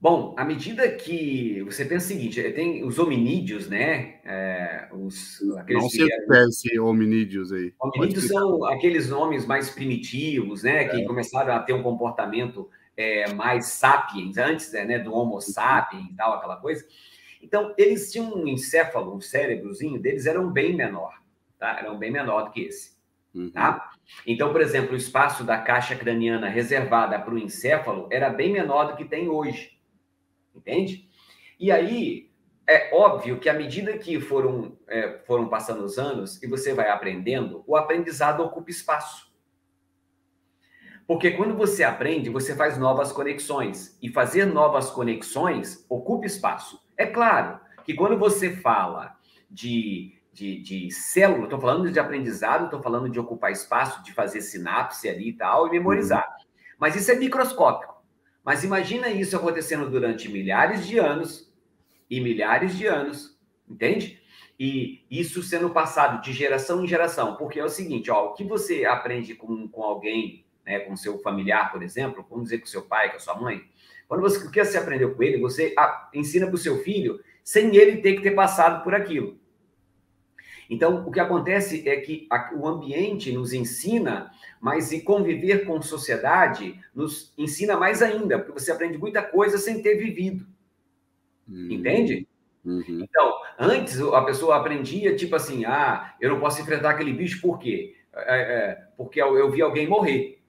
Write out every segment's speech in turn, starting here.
Bom, à medida que você pensa o seguinte, tem os hominídeos, né? Aqueles Não que sei o vieram. que é esse hominídeos aí. Pode Hominídeos explicar. são aqueles homens mais primitivos, né? Que começaram a ter um comportamento mais sapiens, antes, né, do Homo sapiens e tal, aquela coisa. Então, eles tinham um encéfalo, um cérebrozinho deles eram bem menor, tá? Eram bem menor do que esse, Uhum. tá? Então, por exemplo, o espaço da caixa craniana reservada para o encéfalo era bem menor do que tem hoje, entende? E aí, é óbvio que à medida que foram passando os anos e você vai aprendendo, o aprendizado ocupa espaço. Porque quando você aprende, você faz novas conexões. E fazer novas conexões ocupa espaço. É claro que quando você fala de célula, estou falando de aprendizado, estou falando de ocupar espaço, de fazer sinapse ali e tal, e Uhum. memorizar. Mas isso é microscópico. Mas imagina isso acontecendo durante milhares de anos e milhares de anos, entende? E isso sendo passado de geração em geração. Porque é o seguinte, ó, o que você aprende com alguém, né, com seu familiar, por exemplo, vamos dizer com seu pai, com a sua mãe, o que você aprendeu com ele, você ensina para o seu filho sem ele ter que ter passado por aquilo. Então, o que acontece é que o ambiente nos ensina, mas e conviver com sociedade nos ensina mais ainda, porque você aprende muita coisa sem ter vivido. Entende? Uhum. Então, antes a pessoa aprendia, tipo assim, eu não posso enfrentar aquele bicho, por quê? Porque eu vi alguém morrer.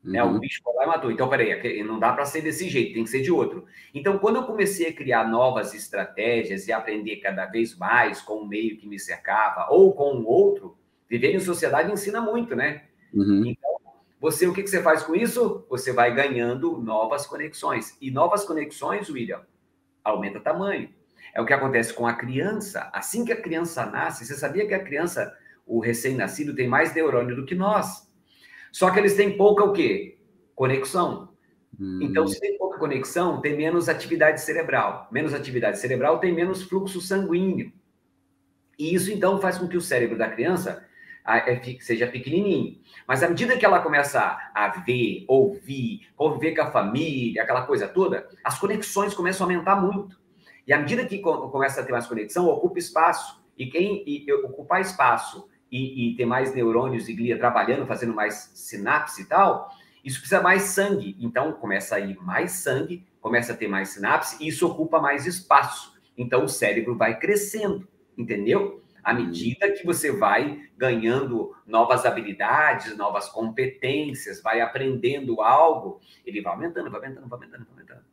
Né? O Uhum. bicho foi lá e matou. Então, peraí, não dá para ser desse jeito, tem que ser de outro. Então, quando eu comecei a criar novas estratégias e aprender cada vez mais com o meio que me cercava ou com o outro, viver em sociedade ensina muito, né? Uhum. Então, o que você faz com isso? Você vai ganhando novas conexões. E novas conexões, William, aumenta o tamanho. É o que acontece com a criança. Assim que a criança nasce, você sabia que a criança, o recém-nascido, tem mais neurônio do que nós? Só que eles têm pouca o quê? Conexão. Então, Uhum. se tem pouca conexão, tem menos atividade cerebral. Menos atividade cerebral tem menos fluxo sanguíneo. E isso, então, faz com que o cérebro da criança seja pequenininho. Mas à medida que ela começa a ver, ouvir, conviver com a família, aquela coisa toda, as conexões começam a aumentar muito. E à medida que começa a ter mais conexão, ocupa espaço. E ocupar espaço e ter mais neurônios e glia trabalhando, fazendo mais sinapse e tal, isso precisa mais sangue. Então, começa a ir mais sangue, começa a ter mais sinapse, e isso ocupa mais espaço. Então, o cérebro vai crescendo, entendeu? À Uhum. medida que você vai ganhando novas habilidades, novas competências, vai aprendendo algo, ele vai aumentando, vai aumentando, vai aumentando, vai aumentando.